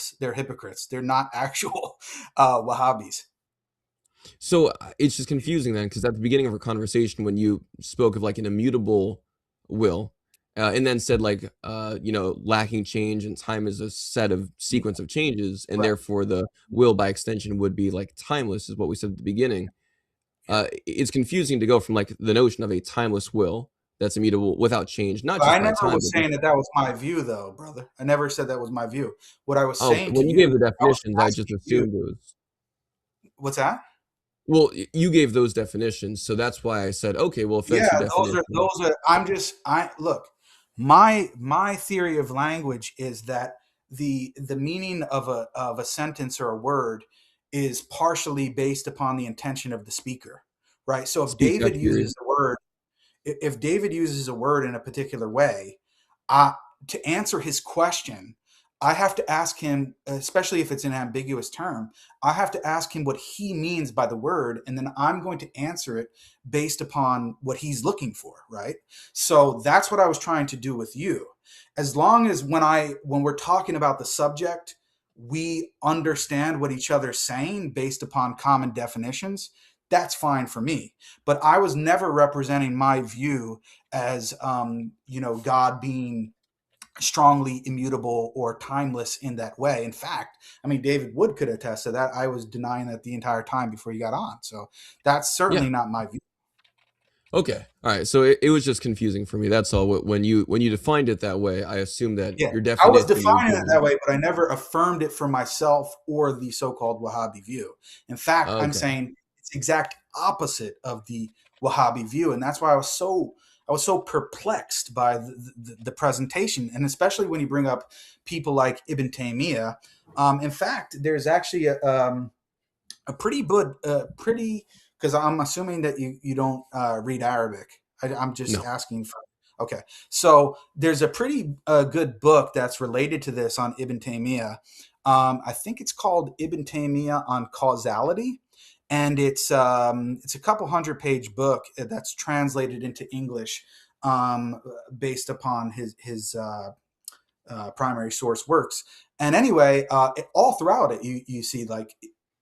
muzhabs. They're hypocrites. They're not actual Wahhabis. So it's just confusing then, because at the beginning of our conversation, when you spoke of like an immutable will, and then said like lacking change and time is a set of sequence of changes, and Right. therefore the will by extension would be like timeless, is what we said at the beginning. Yeah. It's confusing to go from like the notion of a timeless will that's immutable without change, not But just I by never time, was but just saying that that was my view, though, brother. I never said that was my view. What I was oh, saying to when you you, gave the I was definitions, I just asking you, assumed it was. what's that? Well, you gave those definitions, so that's why I said, okay, well, if that's Yeah, your those are definition, those are. I'm just. I look. My theory of language is that the meaning of a sentence or a word is partially based upon the intention of the speaker, right? So if speak that David period. uses a word, if David uses a word in a particular way, uh, to answer his question, I have to ask him, especially if it's an ambiguous term, I have to ask him what he means by the word, and then I'm going to answer it based upon what he's looking for, right? So that's what I was trying to do with you. As long as when we're talking about the subject, we understand what each other's saying based upon common definitions, that's fine for me. But I was never representing my view as God being strongly immutable or timeless in that way. In fact, I mean, David Wood could attest to that. I was denying that the entire time before you got on. So that's Yeah. certainly not my view. Okay. All right. So it was just confusing for me. That's all. When you defined it that way, I assumed that Yeah, your I was definition you were defining it that giving. way, but I never affirmed it for myself or the so-called Wahhabi view. In fact, I'm Okay. saying it's the exact opposite of the Wahhabi view, and that's why I was so perplexed by the presentation, and especially when you bring up people like Ibn Taymiyyah. In fact, there's actually a pretty good, pretty, because I'm assuming that you don't read Arabic. I'm just No. asking for. Okay, so there's a pretty good book that's related to this on Ibn Taymiyyah. I think it's called Ibn Taymiyyah on Causality, and it's a couple hundred-page book that's translated into English based upon his primary source works. And anyway, all throughout it, you see like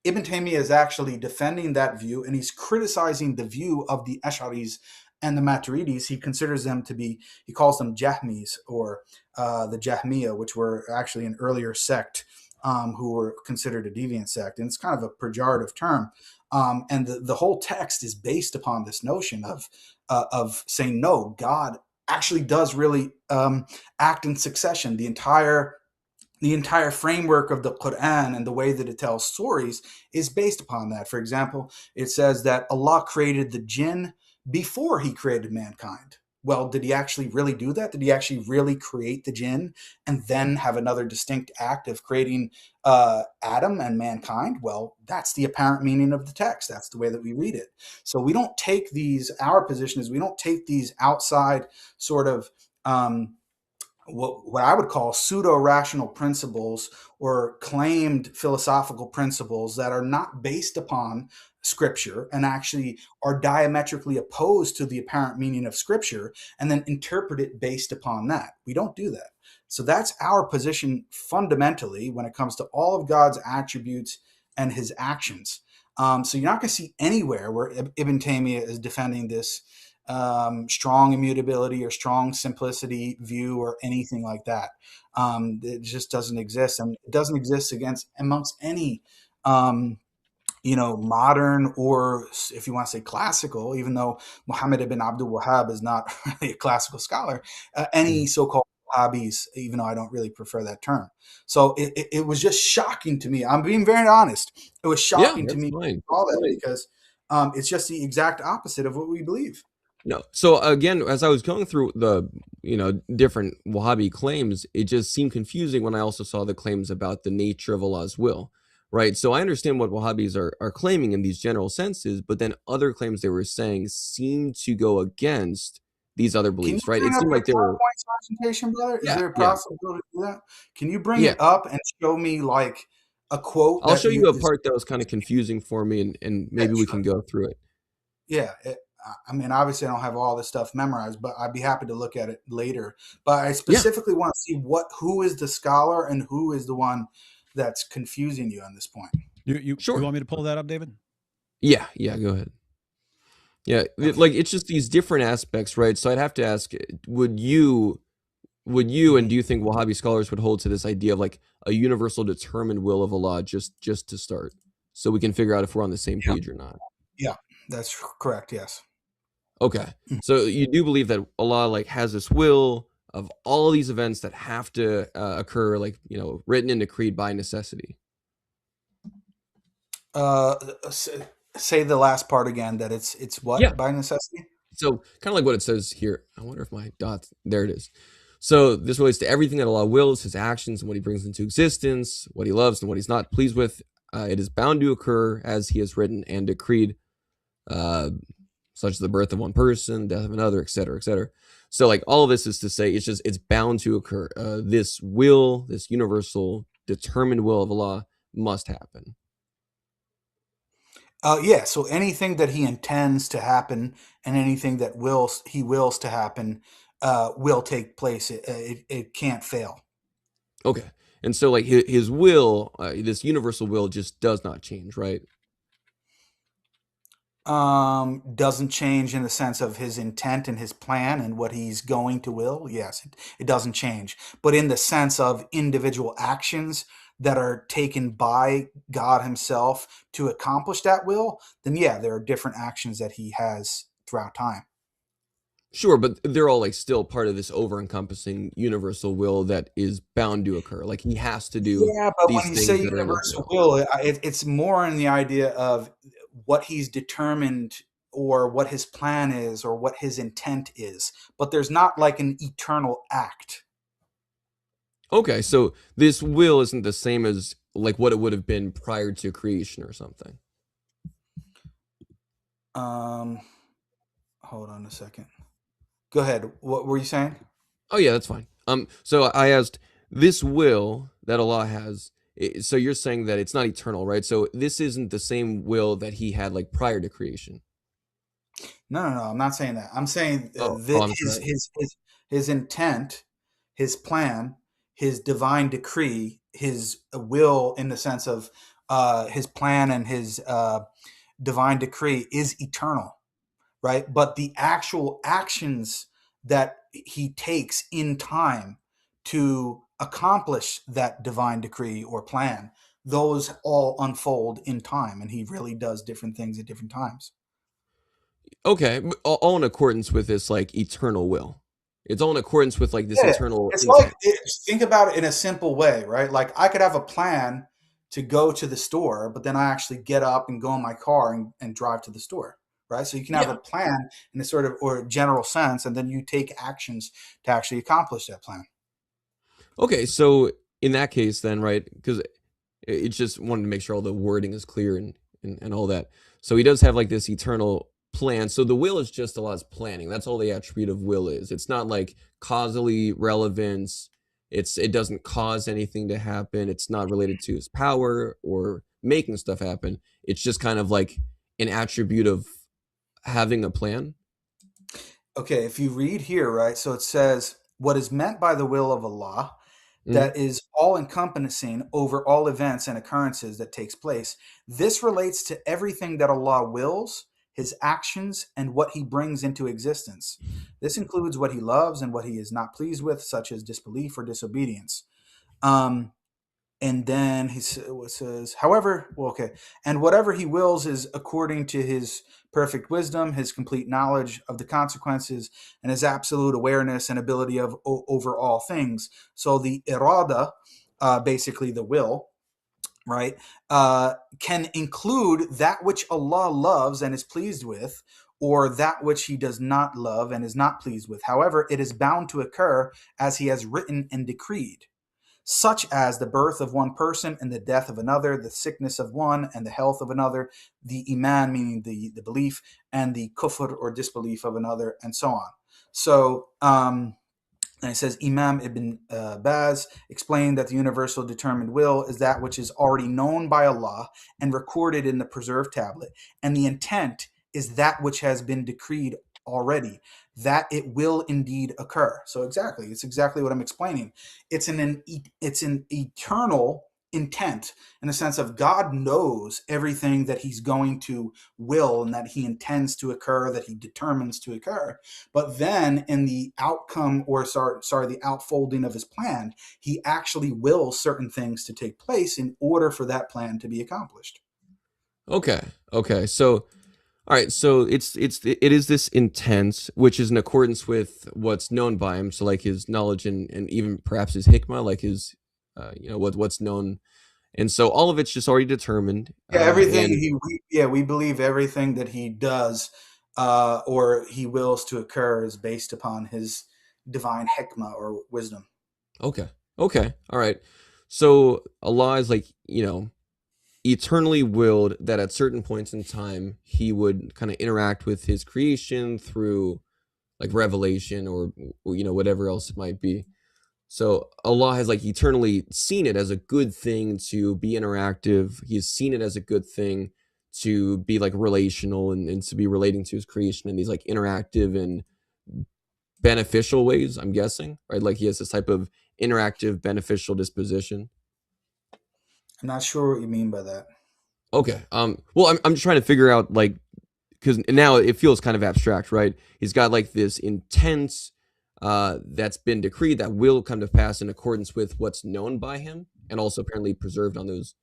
Ibn Taymiyyah is actually defending that view, and he's criticizing the view of the Ash'aris and the Maturidis. He considers them to be, he calls them Jahmis, or the Jahmiyyah, which were actually an earlier sect who were considered a deviant sect. And it's kind of a pejorative term. And the whole text is based upon this notion of saying, no, God actually does really act in succession. The entire framework of the Quran and the way that it tells stories is based upon that. For example, it says that Allah created the jinn before he created mankind. Well, did he actually really do that? Did he actually really create the jinn and then have another distinct act of creating Adam and mankind? Well, that's the apparent meaning of the text. That's the way that we read it. So we don't take these, our position is we don't take these outside sort of what I would call pseudo rational principles or claimed philosophical principles that are not based upon scripture and actually are diametrically opposed to the apparent meaning of scripture, and then interpret it based upon that. We don't do that. So that's our position fundamentally when it comes to all of God's attributes and his actions. So you're not going to see anywhere where Ibn Taymiyyah is defending this strong immutability or strong simplicity view or anything like that. It just doesn't exist, and it doesn't exist amongst any um, modern, or if you want to say classical, even though Muhammad ibn Abdul Wahhab is not really a classical scholar, any Mhm. so-called Wahhabis, even though I don't really prefer that term. So it was just shocking to me. I'm being very honest. It was Yeah, shocking to that's me fine. all that because it's just the exact opposite of what we believe. No. So again, as I was going through the different Wahhabi claims, it just seemed confusing when I also saw the claims about the nature of Allah's will. Right. So I understand what Wahhabis are claiming in these general senses, but then other claims they were saying seem to go against these other Can you beliefs, right? It bring up seemed your like they were. PowerPoint presentation, brother? Is Yeah, there a yeah, possibility to do that? Can you bring yeah. it up and show me like a quote I'll that show you you a is part that was kind of confusing for me, and yeah, maybe we sure. can go through it. Yeah. I mean, obviously, I don't have all this stuff memorized, but I'd be happy to look at it later. But I Yeah. specifically want to see who is the scholar and who is the one that's confusing you on this point. You Sure. want me to pull that up, David? Yeah, yeah, go ahead. Yeah, Okay. like it's just these different aspects, right? So I'd have to ask, would you and Mhm. do you think Wahhabi scholars would hold to this idea of like a universal determined will of Allah just to start, so we can figure out if we're on the same Yeah. page or not? Yeah. That's correct. Yes. Okay, Mhm. so you do believe that Allah like has this will of all these events that have to occur, like written and decreed by necessity. Uh, say the last part again. That it's Yeah. what by necessity. So kind of like what it says here. I wonder if my dots there it is. So this relates to everything that Allah wills, His actions, and what He brings into existence, what He loves and what He's not pleased with. It is bound to occur as He has written and decreed, uh, such as the birth of one person, death of another, etc., etc. So like all of this is to say, it's bound to occur. This will, this universal determined will of Allah, must happen. Yeah. So anything that he intends to happen and anything that he wills to happen will take place. It can't fail. Okay, and so like His will, this universal will, just does not change, right? Doesn't change in the sense of his intent and his plan and what he's going to will. Yes, it doesn't change. But in the sense of individual actions that are taken by God himself to accomplish that will, then yeah, there are different actions that he has throughout time. Sure, but they're all like still part of this over-encompassing universal will that is bound to occur. Like He has to do Yeah, but these when you say things that are in His universal will. will, it's more in the idea of what he's determined or what his plan is or what his intent is. But there's not like an eternal act. Okay, so this will isn't the same as like what it would have been prior to creation or something. Um, Hold on a second. Go ahead. What were you saying? Oh yeah, that's fine. So I asked this will that Allah has. So you're saying that it's not eternal, right? So this isn't the same will that He had like prior to creation. No, no, no. I'm not saying that. I'm saying Oh, I'm sorry. his intent, his plan, his divine decree, his will in the sense of his plan and his divine decree is eternal, right? But the actual actions that he takes in time to accomplish that divine decree or plan, those all unfold in time, and he really does different things at different times. Okay, all in accordance with this like eternal will. It's all in accordance with like this Yeah, eternal it's like intent. think about it in a simple way, right? Like I could have a plan to go to the store, but then I actually get up and go in my car and drive to the store, right? So you can have a Yeah. plan in a sort of or general sense, and then you take actions to actually accomplish that plan. Okay, so in that case, then, right? Because it's just wanted to make sure all the wording is clear and all that. So He does have like this eternal plan. So the will is just Allah's planning. That's all the attribute of will is. It's not like causally relevance. It doesn't cause anything to happen. It's not related to His power or making stuff happen. It's just kind of like an attribute of having a plan. Okay, if you read here, right, so it says, what is meant by the will of Allah Mhm. that is all encompassing over all events and occurrences that takes place. This relates to everything that Allah wills, his actions, and what he brings into existence. This includes what he loves and what he is not pleased with, such as disbelief or disobedience. Um, and then what says, however, well, okay, and whatever he wills is according to his perfect wisdom, his complete knowledge of the consequences, and his absolute awareness and ability of over all things. So the irada, basically the will, right, can include that which Allah loves and is pleased with, or that which he does not love and is not pleased with. However, it is bound to occur as he has written and decreed, such as the birth of one person and the death of another, the sickness of one and the health of another, the iman, meaning the belief, and the kufr or disbelief of another, and so on. So, and it says Imam Ibn Baz explained that the universal determined will is that which is already known by Allah and recorded in the preserved tablet, and the intent is that which has been decreed already, that it will indeed occur. So exactly, it's exactly what I'm explaining. It's an eternal intent, in the sense of God knows everything that he's going to will and that he intends to occur, that he determines to occur. But then in the outcome, or sorry, the outfolding of his plan, he actually wills certain things to take place in order for that plan to be accomplished. Okay. Okay. So all right, so it is this intent, which is in accordance with what's known by him. So like his knowledge and even perhaps his hikmah, like his what's known, and so all of it's just already determined. Yeah, everything And we believe everything that he does, or he wills to occur, is based upon his divine hikmah or wisdom. okay, okay, all right. So Allah is like eternally willed that at certain points in time he would kind of interact with his creation through like revelation or whatever else it might be. So Allah has like eternally seen it as a good thing to be interactive. He's seen it as a good thing to be like relational and to be relating to his creation in these like interactive and beneficial ways, I'm guessing, right? Like he has this type of interactive beneficial disposition. I'm not sure what you mean by that. Okay. Well, I'm just trying to figure out like because now it feels kind of abstract, right? He's got like this intense that's been decreed that will come to pass in accordance with what's known by him and also apparently preserved on those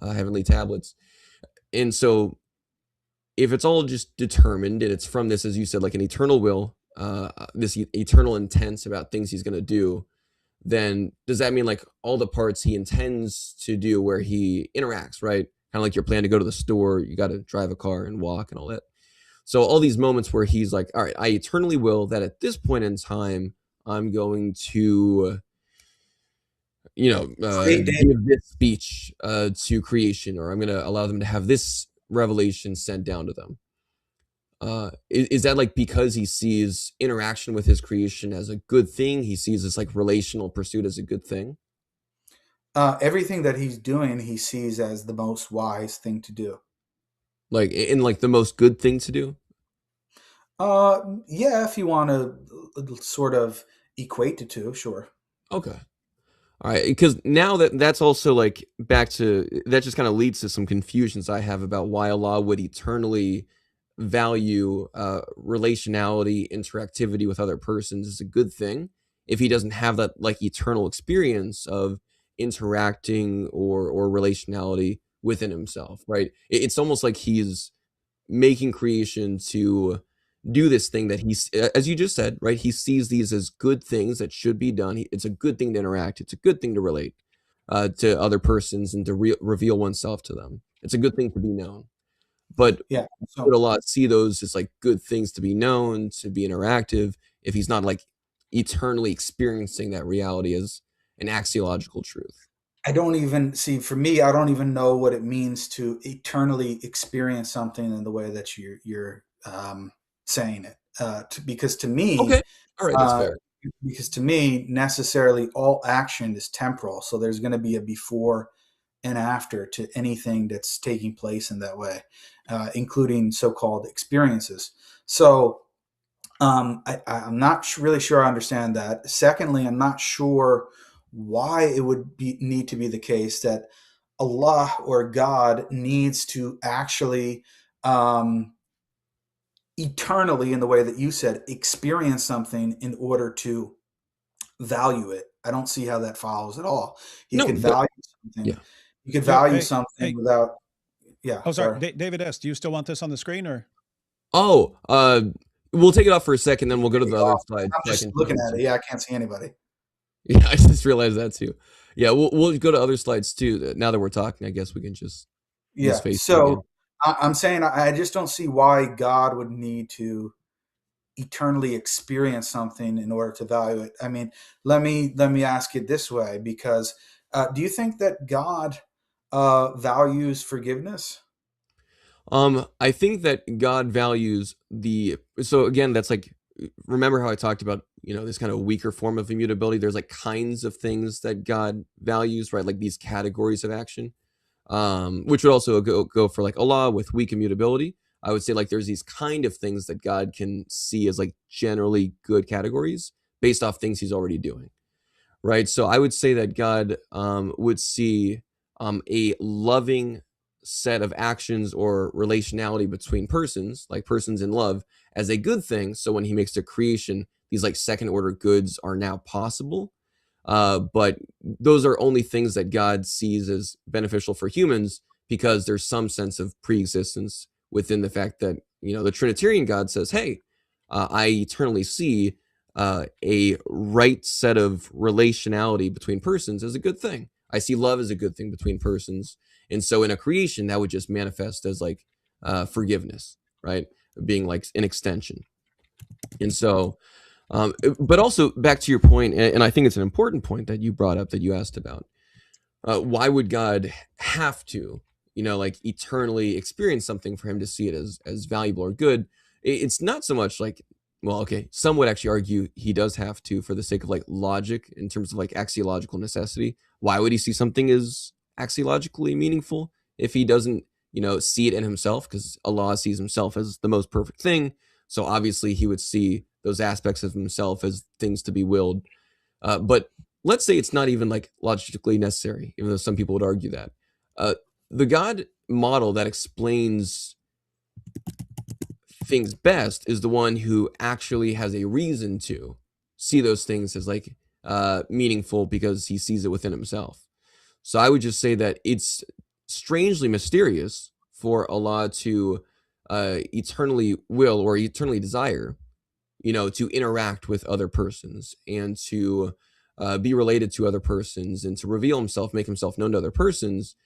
heavenly tablets. And so if it's all just determined and it's from this, as you said, like an eternal will, this eternal intent about things he's going to do, then does that mean like all the parts he intends to do where he interacts, right? Kind of like your plan to go to the store, you got to drive a car and walk and all that. So all these moments where he's like, all right, I eternally will that at this point in time, I'm going to, Create data. give this speech to creation, or I'm going to allow them to have this revelation sent down to them. Is that like because he sees interaction with his creation as a good thing? He sees this like relational pursuit as a good thing? Everything that he's doing, he sees as the most wise thing to do. Like in like the most good thing to do? Yeah, if you want to sort of equate the two, sure. Okay. All right, because now that's also like back to that just kind of leads to some confusions I have about why Allah would eternally value relationality, interactivity with other persons is a good thing if he doesn't have that like eternal experience of interacting or relationality within himself, right? It's almost like he's making creation to do this thing that he's as you just said, right? He sees these as good things that should be done. It's a good thing to interact. It's a good thing to relate to other persons and to reveal oneself to them. It's a good thing to be known. But Yeah. would So a lot see those as like good things to be known, to be interactive, if he's not like eternally experiencing that reality as an axiological truth? I don't even see, for me, I don't even know what it means to eternally experience something in the way that you're saying it. Because to Okay, me, all right, that's uh, fair. necessarily all action is temporal. So there's going to be a before and after to anything that's taking place in that way, including so-called experiences. So I'm not really sure I understand that. Secondly, I'm not sure why it would need to be the case that Allah or God needs to actually um, eternally, in the way that you said, experience something in order to value it. I don't see how that follows at all. He No, could but value something. yeah. He could Yo, value hey, something hey. without. Yeah, Oh, sorry, sorry. David S. Do you still want this on the screen or? Oh, we'll take it off for a second, then we'll go to Take the it other off. slide I'm so I just can show looking you at it. some. Yeah, I can't see anybody. Yeah, I just realized that too. Yeah, we'll go to other slides too. Now that we're talking, I guess we can just use Yeah. FaceTime again. So I'm saying I just don't see why God would need to eternally experience something in order to value it. I mean, let me ask it this way, because do you think that God values forgiveness? I think that God values the so again, that's like remember how I talked about, this kind of weaker form of immutability. There's like kinds of things that God values, right? Like these categories of action. Which would also go for like Allah with weak immutability. I would say like there's these kind of things that God can see as like generally good categories based off things he's already doing. Right. So I would say that God would see a loving set of actions or relationality between persons, like persons in love, as a good thing. So when he makes the creation, these like second order goods are now possible. But those are only things that God sees as beneficial for humans because there's some sense of pre-existence within the fact that, the Trinitarian God says, hey, I eternally see a right set of relationality between persons as a good thing. I see love as a good thing between persons. And so in a creation, that would just manifest as like forgiveness, right? Being like an extension. And so, but also back to your point, and I think it's an important point that you brought up that you asked about. Why would God have to, like eternally experience something for him to see it as valuable or good? It's not so much like, well, okay, some would actually argue he does have to for the sake of like logic in terms of like axiological necessity. Why would he see something as axiologically meaningful if he doesn't, see it in himself? Because Allah sees himself as the most perfect thing. So obviously he would see those aspects of himself as things to be willed. But let's say it's not even like logically necessary, even though some people would argue that. The God model that explains things best is the one who actually has a reason to see those things as like meaningful because he sees it within himself. So I would just say that it's strangely mysterious for Allah to eternally will or eternally desire, to interact with other persons and to be related to other persons and to reveal himself, make himself known to other persons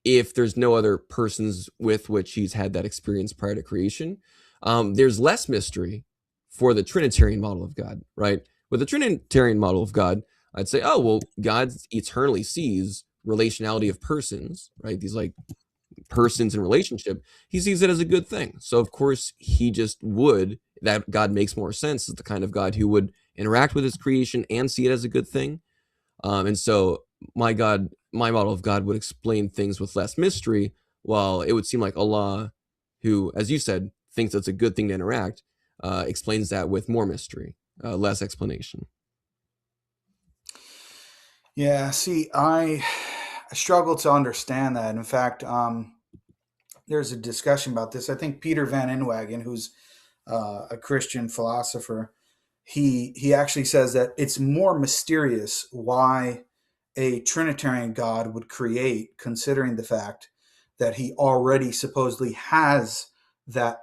if there's no other persons with which he's had that experience prior to creation. There's less mystery for the Trinitarian model of God, right? With the Trinitarian model of God, I'd say, oh, well, God eternally sees relationality of persons, right? These like persons in relationship. He sees it as a good thing. So of course he just would, that God makes more sense as the kind of God who would interact with his creation and see it as a good thing. And so my model of God would explain things with less mystery, while it would seem like Allah, who, as you said, thinks it's a good thing to interact, explains that with more mystery, less explanation. Yeah, see, I struggle to understand that. In fact, there's a discussion about this. I think Peter Van Inwagen, who's a Christian philosopher, he actually says that it's more mysterious why a Trinitarian God would create, considering the fact that he already supposedly has that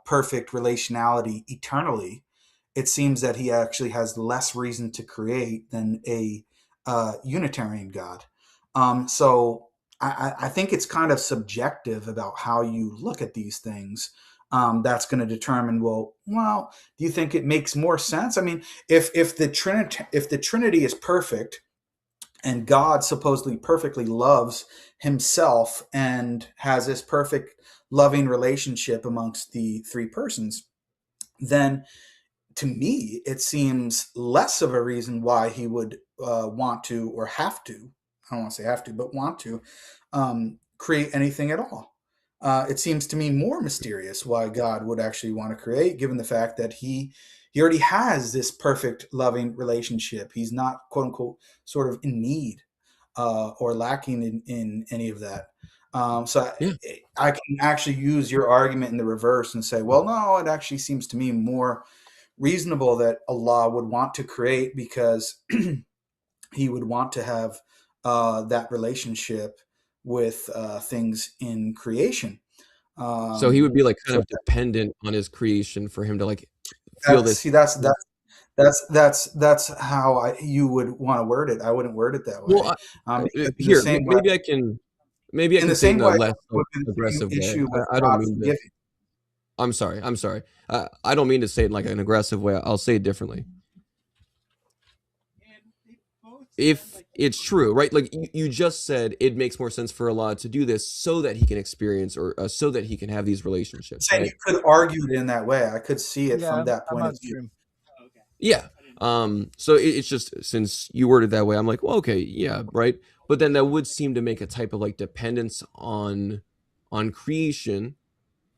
perfect relationality eternally. It seems that he actually has less reason to create than a Unitarian God. So I think it's kind of subjective about how you look at these things. That's going to determine, well, do you think it makes more sense? I mean, if the Trinity is perfect, and God supposedly perfectly loves himself and has this perfect loving relationship amongst the three persons, then to me it seems less of a reason why he would want to, or have to, I don't want to say have to, but want to create anything at all. It seems to me more mysterious why God would actually want to create, given the fact that he already has this perfect loving relationship. He's not, quote unquote, sort of in need or lacking in any of that. So Yeah. I can actually use your argument in the reverse and say, well, no, it actually seems to me more reasonable that Allah would want to create because he would want to have that relationship with things in creation. So he would be like kind So of dependent on his creation for him to like feel that's this. see that's how you would want to word it. I wouldn't word it that Well, way. Because in the here, same way, maybe I can say it in a less would be the same aggressive way. issue with I don't God mean to. forgiving. I'm sorry. I don't mean to say it in like an aggressive way. I'll say it differently. If it's true, right? Like you just said, it makes more sense for Allah to do this so that he can experience or so that he can have these relationships, Saying you right? could argue it in that way. I could see it Yeah, from that I'm point of on view. stream. Yeah. So it's just since you worded that way, I'm like, well, okay, yeah, right. But then that would seem to make a type of like dependence on creation,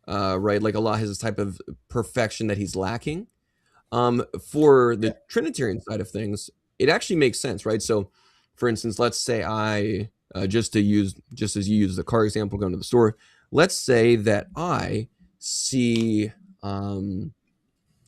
right? Like Allah has this type of perfection that he's lacking. For Yeah. the Trinitarian side of things, it actually makes sense, right? So, for instance, let's say I just as you use the car example, going to the store. Let's say that I see, I'm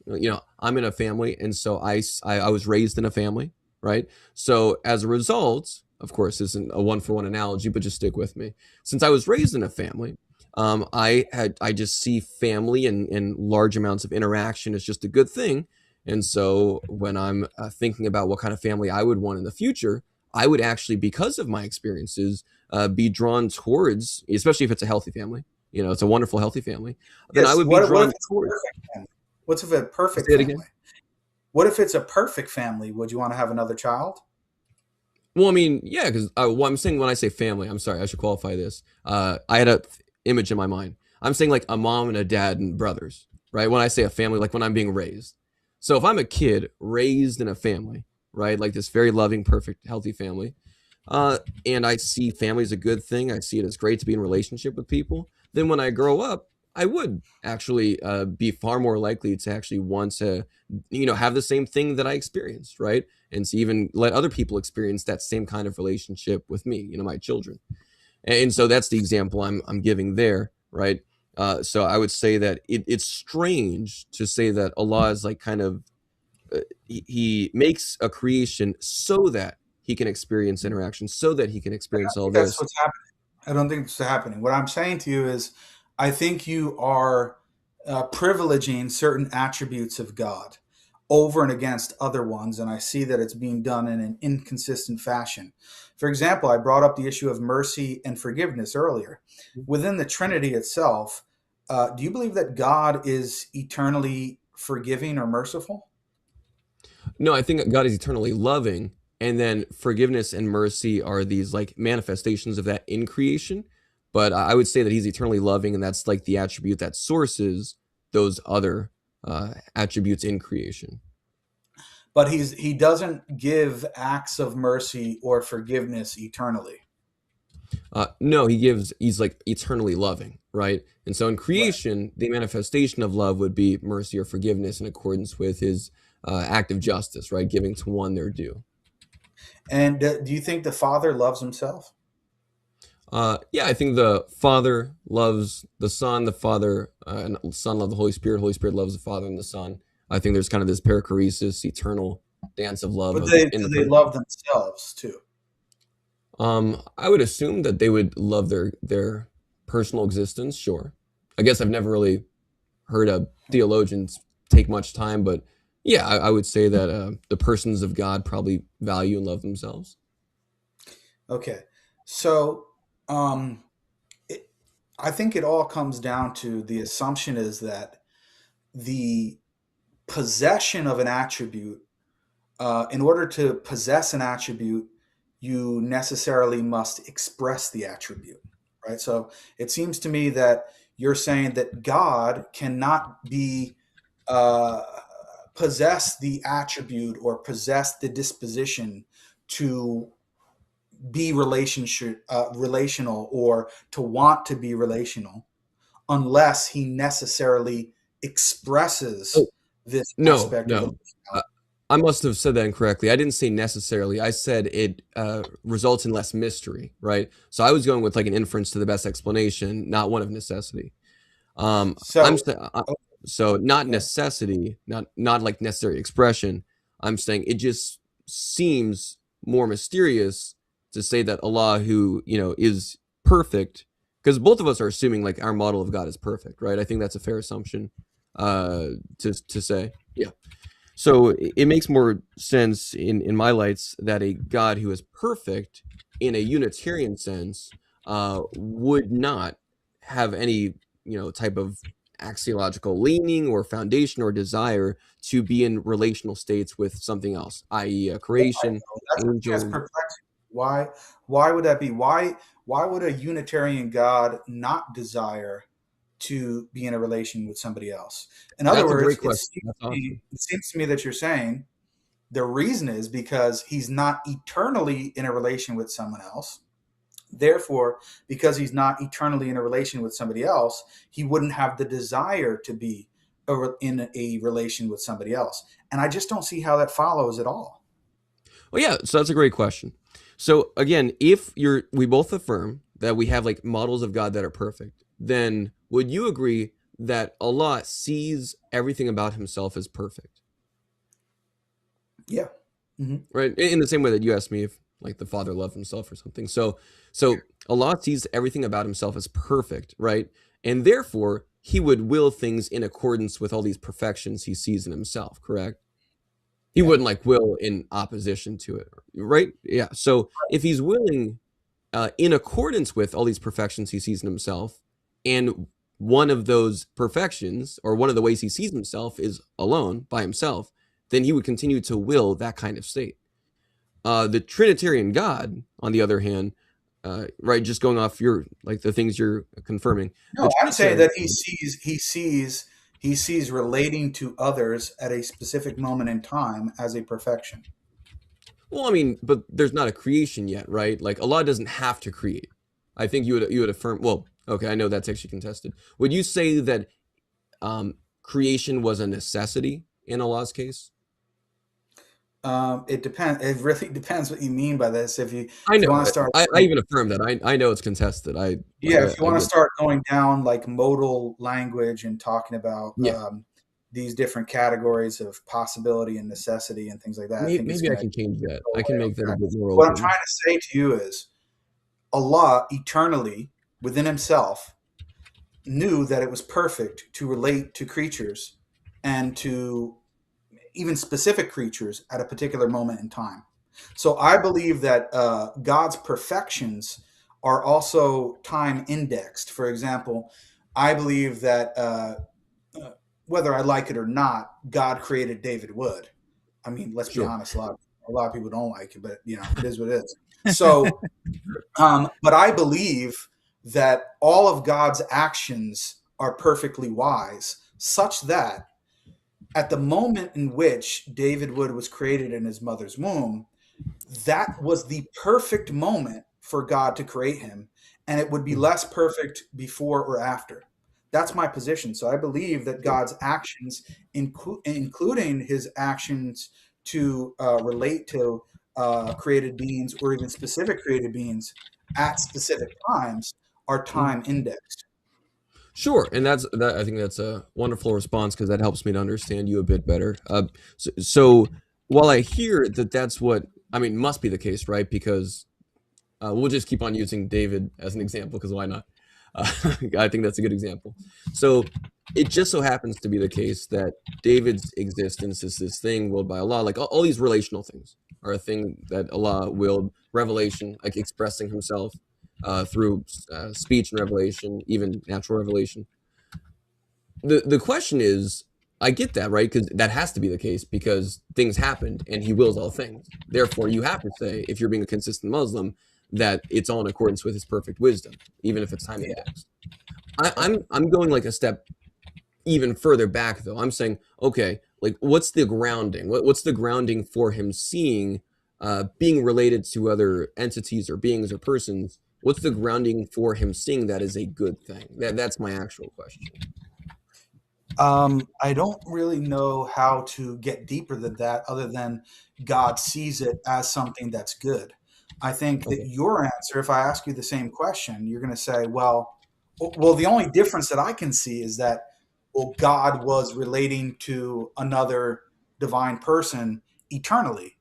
in a family, and so I was raised in a family, right? So as a result, of course, this isn't a one-for-one analogy, but just stick with me. Since I was raised in a family, I just see family and large amounts of interaction as just a good thing. And so when I'm thinking about what kind of family I would want in the future, I would actually, because of my experiences, be drawn towards, especially if it's a healthy family, it's a wonderful, healthy family, then I Yes. would be What if drawn it's a towards. perfect family? What's if a perfect Say it again. family? What if it's a perfect family? Would you want to have another child? Well, I mean, yeah, because I'm saying when I say family, I'm sorry, I should qualify this. I had a image in my mind. I'm saying like a mom and a dad and brothers, right? When I say a family, like when I'm being raised. So if I'm a kid raised in a family, right, like this very loving, perfect, healthy family, uh, and I see family as a good thing, I see it as great to be in relationship with people, then when I grow up, I would actually be far more likely to actually want to, have the same thing that I experienced, right? And to even let other people experience that same kind of relationship with me, my children. And so that's the example I'm giving there, right? So I would say that it's strange to say that Allah is like kind of he makes a creation so that he can experience interaction, so that he can experience I all think that's this. what's happening. I don't think it's happening. What I'm saying to you is, I think you are privileging certain attributes of God over and against other ones, and I see that it's being done in an inconsistent fashion. For example, I brought up the issue of mercy and forgiveness earlier. Within the Trinity itself, do you believe that God is eternally forgiving or merciful? No, I think God is eternally loving, and then forgiveness and mercy are these like manifestations of that in creation. But I would say that he's eternally loving, and that's like the attribute that sources those other attributes in creation. But he doesn't give acts of mercy or forgiveness eternally. No, he's like eternally loving, right? And so in Right. creation, the manifestation of love would be mercy or forgiveness in accordance with his act of justice, right? Giving to one their due. And do you think the Father loves himself? Yeah, I think the Father loves the Son, the Father and the Son love the Holy Spirit loves the Father and the Son. I think there's kind of this perichoresis, eternal dance of love But of they in do the they person. love themselves too? I would assume that they would love their personal existence. Sure, I guess I've never really heard theologians take much time, but yeah, I would say that the persons of God probably value and love themselves. Okay. So um, it, I think it all comes down to the assumption is that the possession of an attribute, in order to possess an attribute, you necessarily must express the attribute, right? So it seems to me that you're saying that God cannot be uh, possess the attribute or possess the disposition to be relational or to want to be relational unless he necessarily Oh expresses this no, aspect of no. relationality. Uh, I must have said that incorrectly. I didn't say necessarily. I said it results in less mystery, right? So I was going with like an inference to the best explanation, not one of necessity. I'm So, so not okay. necessity, not like necessary expression. I'm saying it just seems more mysterious to say that Allah, who is perfect, because both of us are assuming like our model of God is perfect, right? I think that's a fair assumption to say, yeah. So it makes more sense in my lights that a God who is perfect in a Unitarian sense would not have any type of axiological leaning or foundation or desire to be in relational states with something else, i.e., a Yeah, I creation, know. That's the thing that's angel. perplexing. Why would that be? Why would a Unitarian God not desire to be in a relation with somebody else? In other That's a words, great question. That's awesome. it seems to me that you're saying the reason is because he's not eternally in a relation with someone else. Therefore, because he's not eternally in a relation with somebody else, he wouldn't have the desire to be in a relation with somebody else. And I just don't see how that follows at all. Well, yeah. So that's a great question. So again, if we both affirm that we have like models of God that are perfect, then would you agree that Allah sees everything about himself as perfect? Yeah. Hmm. Right? In the same way that you asked me if like the Father loved himself or something. So Allah sees everything about himself as perfect, right? And therefore, he would will things in accordance with all these perfections he sees in himself, correct? He Yeah. wouldn't like will in opposition to it, right? Yeah. So if he's willing in accordance with all these perfections he sees in himself, and one of those perfections or one of the ways he sees himself is alone by himself, then he would continue to will that kind of state. The Trinitarian God, on the other hand, right, just going off your like the things you're confirming, the No, I'm saying Trinitarian. that he sees relating to others at a specific moment in time as a perfection. Well, I mean, but there's not a creation yet, right? Like Allah doesn't have to create. I think you would affirm. Well, okay, I know that's actually contested. Would you say that creation was a necessity in Allah's case? It depends. It really depends what you mean by this. I If you know. want to start, I even affirm that. I know it's contested. yeah, if you I want to get. start going down like modal language and talking about Yeah. these different categories of possibility and necessity and things like that, I think it's Maybe I going to can change that. go I can away make on that a track. bit more What I'm open. trying to say to you is Allah eternally within Himself knew that it was perfect to relate to creatures and to even specific creatures at a particular moment in time. So I believe that God's perfections are also time indexed. For example, I believe that whether I like it or not, God created David Wood. I mean, let's be Sure. honest, a lot of people don't like it, but it is what it is. So, but I believe that all of God's actions are perfectly wise, such that at the moment in which David Wood was created in his mother's womb, that was the perfect moment for God to create him, and it would be Mhm. less perfect before or after. That's my position. So I believe that Sure. God's actions, including his actions to relate to created beings or even specific created beings at specific times, are Mhm. time indexed. Sure, and that. I think that's a wonderful response because that helps me to understand you a bit better. So while I hear that that's what I mean, must be the case, right? Because we'll just keep on using David as an example because why not? Uh, I think that's a good example. So it just so happens to be the case that David's existence is this thing willed by Allah. Like all these relational things are a thing that Allah willed. Revelation, like expressing Himself through speech and revelation, even natural revelation. The question is, I get that, right? Because that has to be the case because things happened and He wills all things. Therefore, you have to say, if you're being a consistent Muslim, that it's all in accordance with His perfect wisdom, even if it's time Yeah. indexed. Okay. I'm going like a step even further back though. I'm saying, okay, like what's the grounding? What's the grounding for him seeing being related to other entities or beings or persons? What's the grounding for him seeing that is a good thing? That's my actual question. I don't really know how to get deeper than that, other than God sees it as something that's good. I think that Okay. your answer, if I ask you the same question, you're going to say, well, the only difference that I can see is that, well, God was relating to another divine person eternally.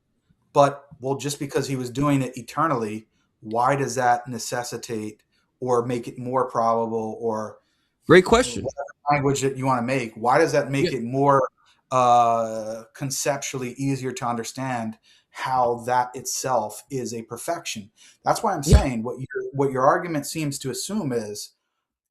But, well, just because he was doing it eternally, why does that necessitate or make it more probable or Great question. whatever language that you want to make, why does that Yeah. make it more conceptually easier to understand how that itself is a perfection? That's why I'm Yeah. saying what your argument seems to assume is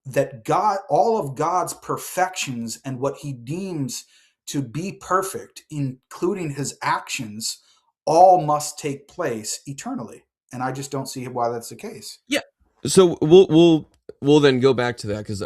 that God, all of God's perfections and what he deems to be perfect, including his actions, all must take place eternally. And I just don't see why that's the case. Yeah. So we'll then go back to that because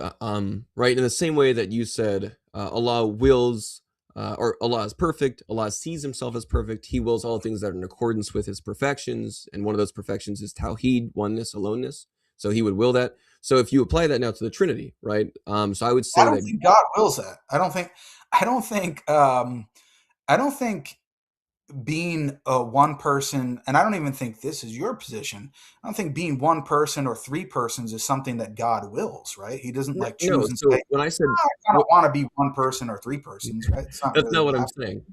right in the same way that you said Allah wills or Allah is perfect, Allah sees Himself as perfect. He wills all things that are in accordance with His perfections, and one of those perfections is Tawheed, oneness, aloneness. So He would will that. So if you apply that now to the Trinity, right? So I would I say don't that think God wills that. I don't think. I don't think. I don't think being one person, and I don't even think this is your position. I don't think being one person or three persons is something that God wills, right? He doesn't like No, choose and say, so when I said I don't want to be one person or three persons, right? It's not that's really not what what I'm happens. saying.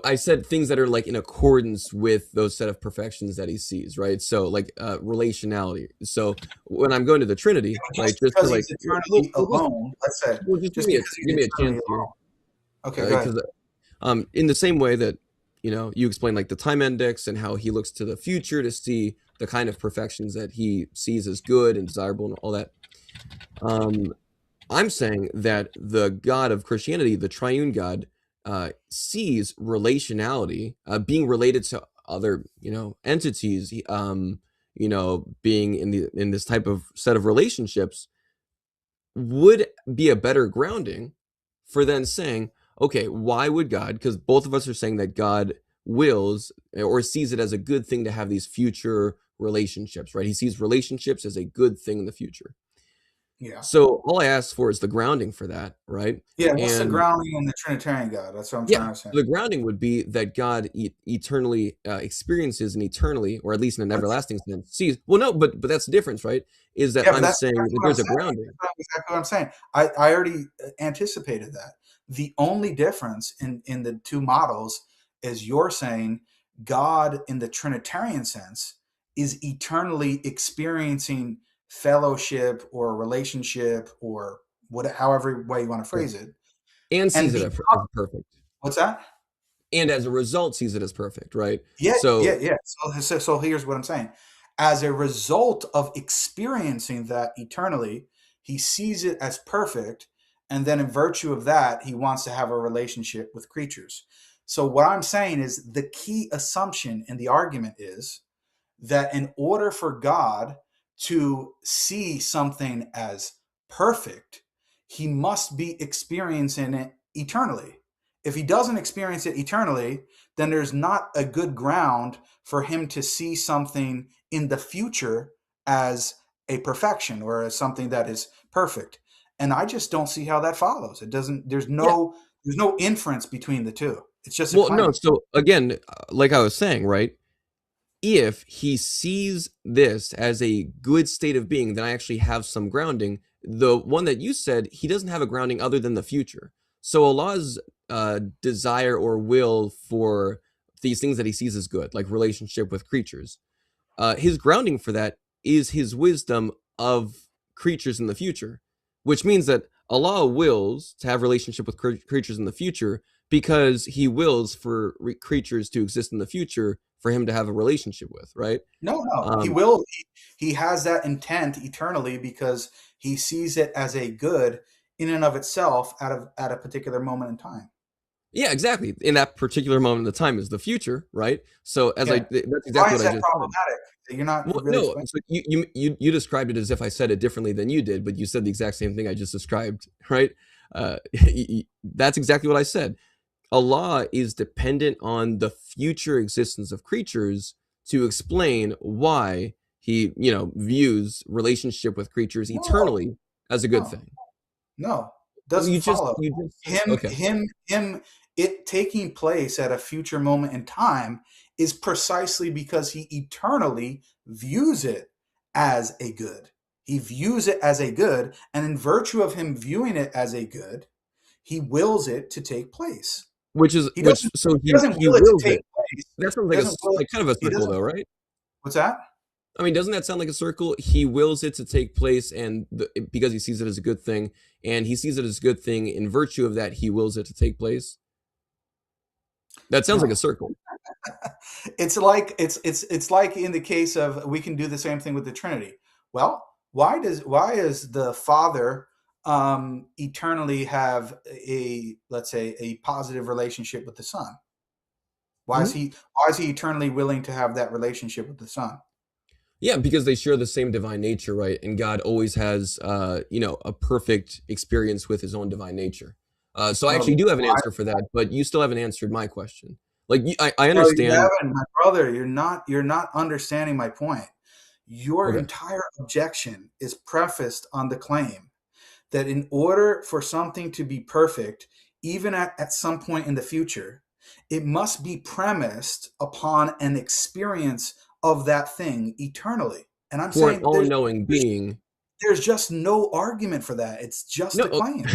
I said things that are like in accordance with those set of perfections that he sees, right? So like relationality. So when I'm going to the Trinity, right, Just just to because like, he's eternally alone, let's say, just just because give he's me a eternally chance here, alone. Okay, go ahead. because in the same way that you explain like the time index and how he looks to the future to see the kind of perfections that he sees as good and desirable and all that. Um, I'm saying that the God of Christianity, the triune God, sees relationality, being related to other, entities, being in this type of set of relationships would be a better grounding for then saying, okay, why would God? Because both of us are saying that God wills or sees it as a good thing to have these future relationships, right? He sees relationships as a good thing in the future. Yeah. So all I ask for is the grounding for that, right? Yeah, what's the And grounding in the Trinitarian God? That's what I'm yeah, trying to say. the grounding would be that God eternally experiences and eternally, or at least in an That's, everlasting sense, sees. Well, no, but that's the difference, right? Is that yeah, but I'm that's saying exactly that what I'm there's a saying. grounding. That's exactly what I'm saying. I already anticipated that. The only difference in the two models is you're saying God in the Trinitarian sense is eternally experiencing fellowship or relationship or however way you want to Right. phrase it. And And sees it because as perfect. what's that? And as a result, sees it as perfect, right? Yeah, yeah, So yeah. So here's what I'm saying. As a result of experiencing that eternally, he sees it as perfect. And then, in virtue of that, he wants to have a relationship with creatures. So, what I'm saying is the key assumption in the argument is that in order for God to see something as perfect, he must be experiencing it eternally. If he doesn't experience it eternally, then there's not a good ground for him to see something in the future as a perfection or as something that is perfect. And I just don't see how that follows. It doesn't, yeah. there's no inference between the two. It's just a Well, no. claim. So again, like I was saying, right? If he sees this as a good state of being, then I actually have some grounding. The one that you said, he doesn't have a grounding other than the future. So Allah's desire or will for these things that he sees as good, like relationship with creatures, his grounding for that is his wisdom of creatures in the future, which means that Allah wills to have relationship with creatures in the future because he wills for creatures to exist in the future for him to have a relationship with, right? No, no, he Um, will. He has that intent eternally because he sees it as a good in and of itself at a particular moment in time. yeah, exactly. In that particular moment of time is the future, right? So Yeah. that's Why exactly is what I that just said. problematic? You're not Well, really no, explaining. so you described it as if I said it differently than you did, but you said the exact same thing I just described, right? That's exactly what I said. Allah is dependent on the future existence of creatures to explain why he, views relationship with creatures No, eternally as a good no, thing. no. Well, Doesn't follow. you just said, Him, okay. him, him. It taking place at a future moment in time is precisely because he eternally views it as a good. He views it as a good, and in virtue of him viewing it as a good, he wills it to take place. So He doesn't he will it to wills take it. place. That sounds He like doesn't will it. like kind of a He circle doesn't. though, right? What's that? I mean, doesn't that sound like a circle? He wills it to take place, and because he sees it as a good thing, and he sees it as a good thing in virtue of that, he wills it to take place. That sounds like a No. circle. It's like in the case of we can do the same thing with the Trinity. Well, why is the Father eternally have a, let's say, a positive relationship with the Son? Mhm. Why is he eternally willing to have that relationship with the Son? Yeah, because they share the same divine nature, right? And God always has, a perfect experience with His own divine nature. So I No, actually do have an why? answer for that, but you still haven't answered my question. Like, I No, you understand. haven't, my brother. You're not understanding my point. Your Okay. entire objection is prefaced on the claim that in order for something to be perfect, even at some point in the future, it must be premised upon an experience of that thing eternally. And I'm For an saying all-knowing there's, being. there's just no argument for that. It's just a No, claim.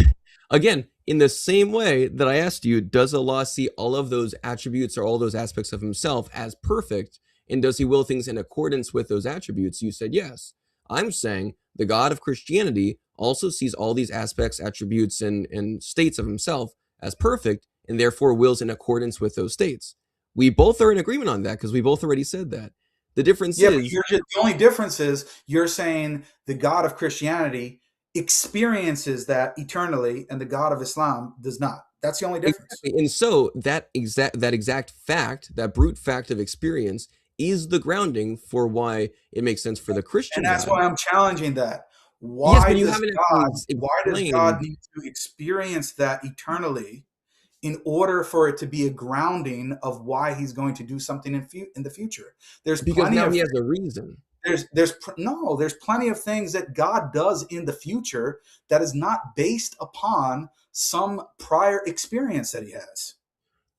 again, in the same way that I asked you, does Allah see all of those attributes or all those aspects of himself as perfect? And does he will things in accordance with those attributes? You said yes. I'm saying the God of Christianity also sees all these aspects, attributes, and states of himself as perfect, and therefore wills in accordance with those states. We both are in agreement on that because we both already said that. The difference Yeah, but is, the only difference is you're saying the God of Christianity experiences that eternally, and the God of Islam does not. That's the only difference. exactly. And so that exact fact, that brute fact of experience, is the grounding for why it makes sense for the And Christian that's God. why I'm challenging that. Yes, Why but you does haven't God, actually why does God explained need to experience that eternally in order for it to be a grounding of why he's going to do something in the future? There's because plenty now of he has a reason. there's plenty of things that God does in the future that is not based upon some prior experience that he has.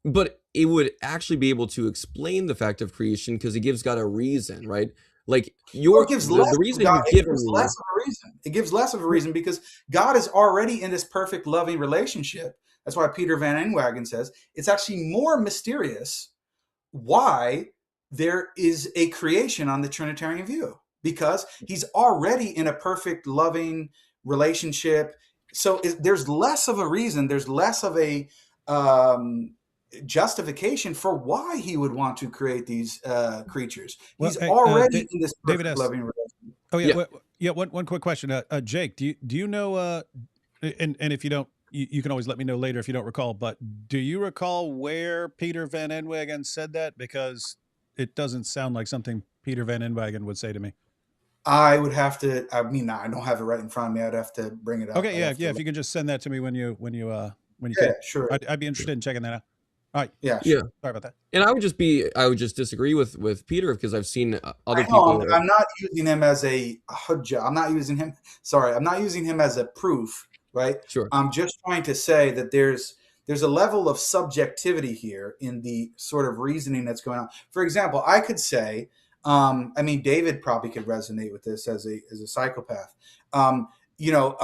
But it would actually be able to explain the fact of creation because it gives God a reason, right? Like Well, your it gives the less of reason God. you've It given gives less me. of a reason. It gives less of a reason because God is already in this perfect loving relationship. That's why Peter Van Enwagen says it's actually more mysterious why there is a creation on the Trinitarian view, because he's already in a perfect loving relationship. So there's less of a reason, there's less of a um, justification for why he would want to create these creatures. Well, He's hey, already in this David perfect S. loving relationship. Oh yeah, Yeah, yeah. One quick question, Jake. Do you know? And if you don't, you can always let me know later if you don't recall. But do you recall where Peter Van Enwagen said that? Because it doesn't sound like something Peter Van Enwagen would say to me. I would have to. I mean, I don't have it right in front of me. I'd have to bring it up. Okay, I'd yeah, have yeah. to If look. you can just send that to me when you Yeah, can, sure. I'd be interested in checking that out. All right, Yeah, yeah. sure. sorry about that. And I would just disagree with Peter because I've seen other I know people. I'm not using him as a hujjah. I'm not using him. Sorry, I'm not using him as a proof. Right. Sure, I'm just trying to say that there's a level of subjectivity here in the sort of reasoning that's going on. For example, I could say, I mean, David probably could resonate with this as a psychopath. Um, you know,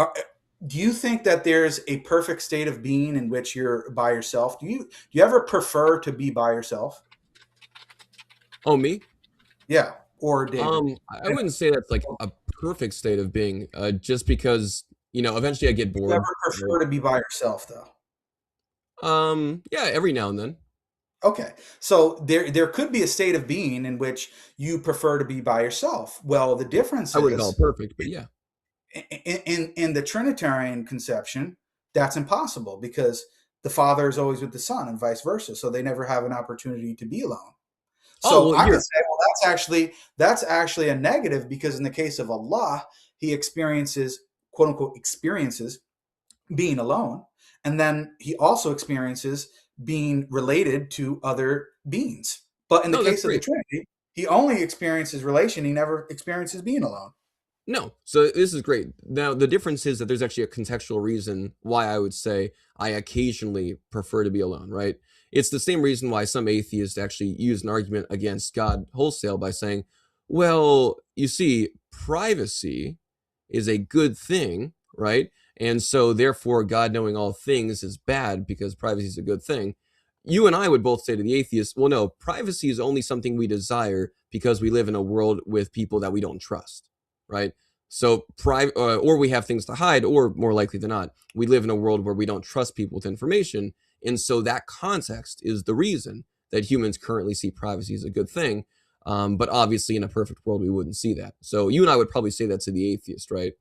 do you think that there's a perfect state of being in which you're by yourself? Do you ever prefer to be by yourself? oh me. Yeah, or David? I wouldn't say that's like a perfect state of being, just because eventually I get You ever bored. Right? prefer to be by yourself, though? Yeah, every now and then. Okay, so there could be a state of being in which you prefer to be by yourself. Well, the difference I wouldn't call it is perfect, but yeah, in the Trinitarian conception, that's impossible because the Father is always with the Son and vice versa. So they never have an opportunity to be alone. oh So well, I could here. say, well, that's actually a negative because in the case of Allah, he experiences, quote unquote, experiences being alone, and then he also experiences being related to other beings. But in the No, that's case of the great. Trinity, he only experiences relation. He never experiences being alone. No, so this is great. Now, the difference is that there's actually a contextual reason why I would say I occasionally prefer to be alone, right? It's the same reason why some atheists actually use an argument against God wholesale by saying, well, you see, privacy is a good thing, right? And so, therefore, God knowing all things is bad because privacy is a good thing. You and I would both say to the atheist, well, no, privacy is only something we desire because we live in a world with people that we don't trust, right? So, or we have things to hide, or more likely than not, we live in a world where we don't trust people with information. And so that context is the reason that humans currently see privacy as a good thing. But obviously, in a perfect world, we wouldn't see that. So you and I would probably say that to the atheist, right?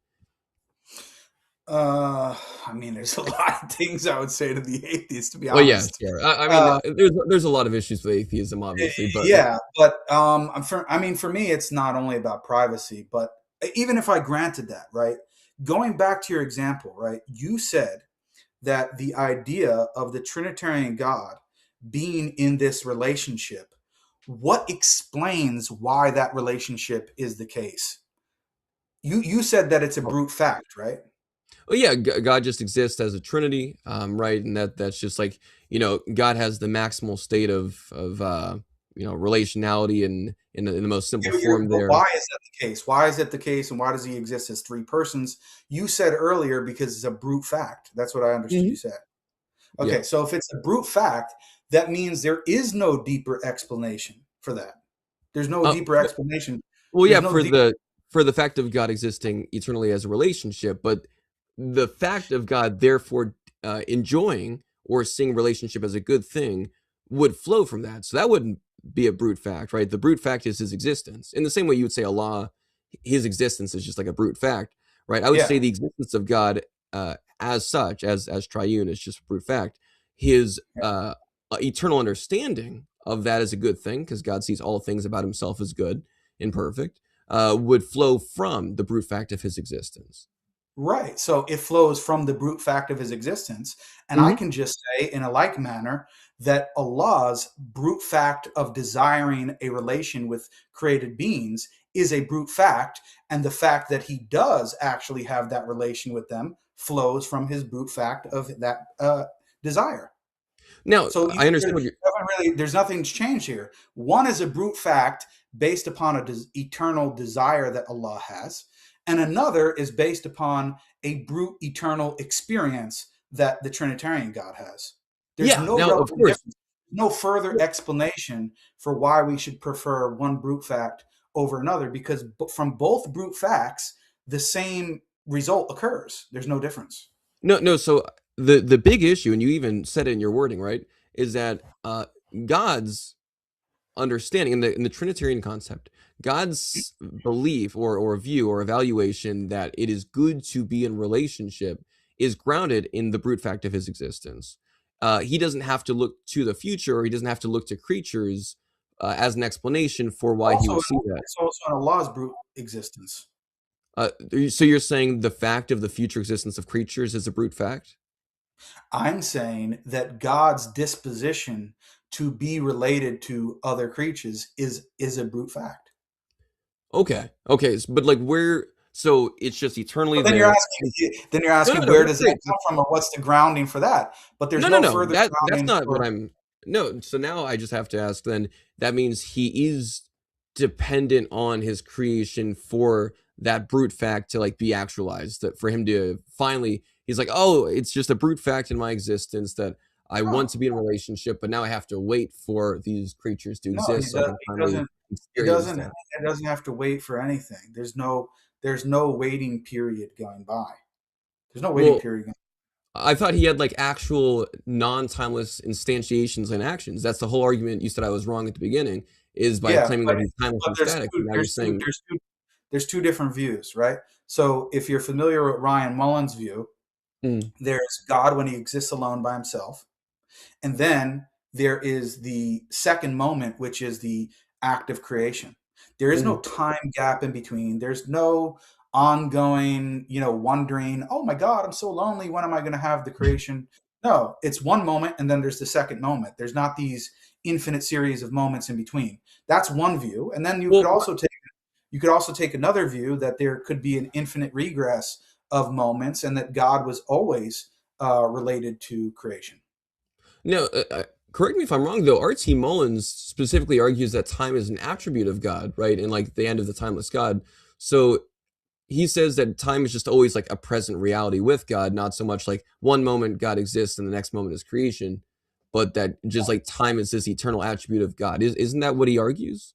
Uh, I mean, there's a lot of things I would say to the atheist, to be Well, yeah, honest. sure. I mean, Uh, there's a lot of issues with atheism, obviously, but yeah, but I mean, for me, it's not only about privacy, but even if I granted that, right? Going back to your example, right? You said that the idea of the Trinitarian God being in this relationship, what explains why that relationship is the case? You said that it's a brute fact, right? Oh yeah, God just exists as a Trinity, right? And that's just like, God has the maximal state of relationality and in the most simple form But there. why is that the case? Why is it the case, and why does he exist as three persons? You said earlier because it's a brute fact. That's what I understood you Mhm. said. Yeah. Okay, so if it's a brute fact, that means there is no deeper explanation for that. There's no Uh, deeper explanation. Well, There's yeah, no deep. for the fact of God existing eternally as a relationship, but the fact of God therefore enjoying or seeing relationship as a good thing would flow from that. So that wouldn't be a brute fact, right? The brute fact is his existence. In the same way you would say Allah, his existence is just like a brute fact, right? I would Yeah, say the existence of God as such, as triune, is just a brute fact. His eternal understanding of that is a good thing because God sees all things about himself as good and perfect, would flow from the brute fact of his existence. right. So it flows from the brute fact of his existence. And I Hmm. can just say, in a like manner, that Allah's brute fact of desiring a relation with created beings is a brute fact. And the fact that he does actually have that relation with them flows from his brute fact of that desire. Now, So I understand what you're. there's nothing's changed here. One is a brute fact based upon a eternal desire that Allah has, and another is based upon a brute eternal experience that the Trinitarian God has. There's Yeah. no Now, of relevant course. difference, no further explanation for why we should prefer one brute fact over another, because from both brute facts, the same result occurs. There's no difference. No, no. So the big issue, and you even said it in your wording, right, is that God's understanding in the Trinitarian concept, God's belief or view or evaluation that it is good to be in relationship is grounded in the brute fact of his existence. He doesn't have to look to the future, or he doesn't have to look to creatures as an explanation for why he Also, would see that. it's also in Allah's brute existence. So you're saying the fact of the future existence of creatures is a brute fact? I'm saying that God's disposition to be related to other creatures is a brute fact. Okay, okay, but like where? So it's just eternally But then you're there. asking, then you're No, no, asking no. where That's does that great. come from, or what's the grounding for that? But there's No, no, no no. further That's grounding not what for. I'm. No. So now I just have to ask. Then that means he is dependent on his creation for that brute fact to like be actualized. That for him to finally, he's like, oh, it's just a brute fact in my existence that I want No, to be in a relationship, but now I have to wait for these creatures to no, exist so I can he finally doesn't. He experience doesn't. that. He doesn't have to wait for anything. There's no waiting period going by. There's no waiting Well, period. I thought he had like actual non-timeless instantiations and actions. That's the whole argument. You said I was wrong at the beginning, is by Yeah, claiming that he's timeless but and static. And now you're saying, there's two different views, right? So if you're familiar with Ryan Mullen's view, mm, there's God when he exists alone by himself, and then there is the second moment, which is the act of creation. There is no mm, time gap in between. There's no ongoing, wondering, oh my God, I'm so lonely. When am I going to have the creation? No, it's one moment and then there's the second moment. There's not these infinite series of moments in between. That's one view. And then well, you could also take another view that there could be an infinite regress of moments and that God was always related to creation. no, correct me if I'm wrong though. R.T. Mullins specifically argues that time is an attribute of God, right? And like the end of the timeless God. So he says that time is just always like a present reality with God, not so much like one moment God exists and the next moment is creation, but that just like time is this eternal attribute of God. Isn't that what he argues?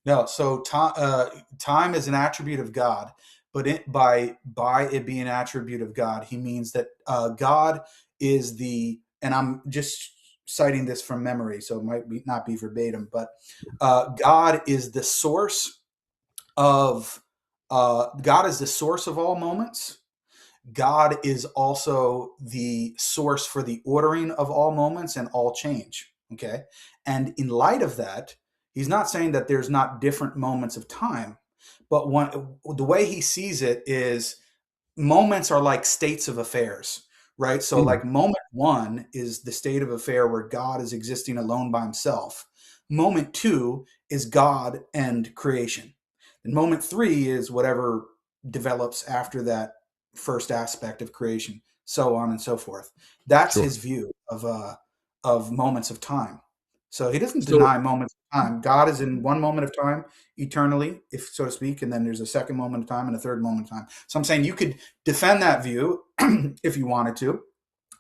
No, so time is an attribute of God, but by it being an attribute of God, he means that God is and I'm just citing this from memory, so it might not be verbatim, but God is the source of God is the source of all moments. God is also the source for the ordering of all moments and all change. Okay. And in light of that, he's not saying that there's not different moments of time, but the way he sees it is moments are like states of affairs, right? So, Mm. like, moment one is the state of affair where God is existing alone by himself. Moment two is God and creation. And moment three is whatever develops after that first aspect of creation, so on and so forth. That's Sure. his view of moments of time. So he doesn't So deny moments of time. God is in one moment of time eternally, if so to speak, and then there's a second moment of time and a third moment of time. So I'm saying you could defend that view if you wanted to,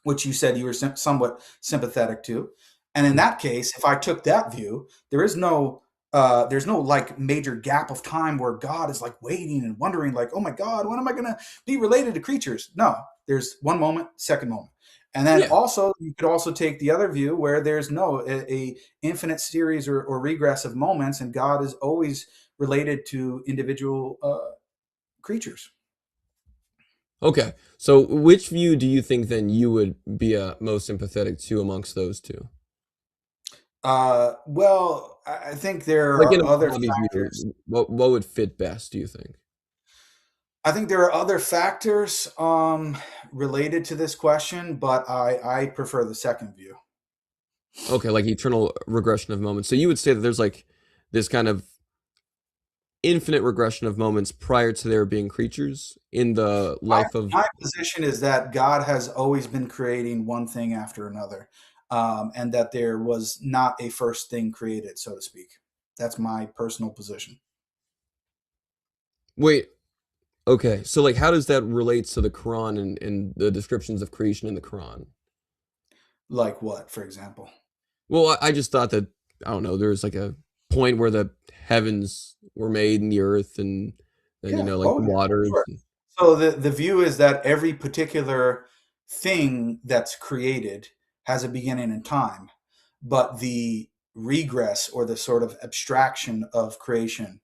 which you said you were somewhat sympathetic to. And in that case, if I took that view, there's no like major gap of time where God is like waiting and wondering, like, oh my God, when am I going to be related to creatures? No, there's one moment, second moment. And then yeah. also, you could also take the other view where there's a infinite series or regress of moments, and God is always related to individual creatures. Okay. So which view do you think then you would be most sympathetic to amongst those two? Well, I think there Like in are a other hobby factors. view, what would fit best, do you think? I think there are other factors related to this question, but I prefer the second view. Okay, like eternal regression of moments. So you would say that there's like this kind of infinite regression of moments prior to there being creatures in the My, life of. my position is that God has always been creating one thing after another, and that there was not a first thing created, so to speak. That's my personal position. Wait, okay. So like how does that relate to the Quran and the descriptions of creation in the Quran? Like what, for example? Well, I just thought that I don't know, there's like a point where the heavens were made and the earth and then Yeah. like Oh, the yeah. waters. Sure. So the view is that every particular thing that's created has a beginning in time, but the regress or the sort of abstraction of creation,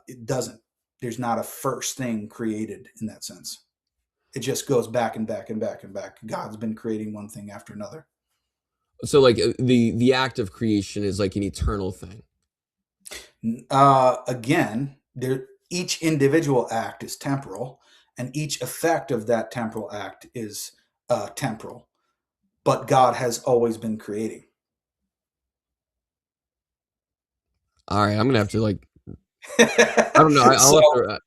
it doesn't. There's not a first thing created in that sense. It just goes back and back and back and back. God's been creating one thing after another. So like the act of creation is like an eternal thing. Again, each individual act is temporal, and each effect of that temporal act is temporal. But God has always been creating. All right, I'm gonna have to like I don't know. I'll So have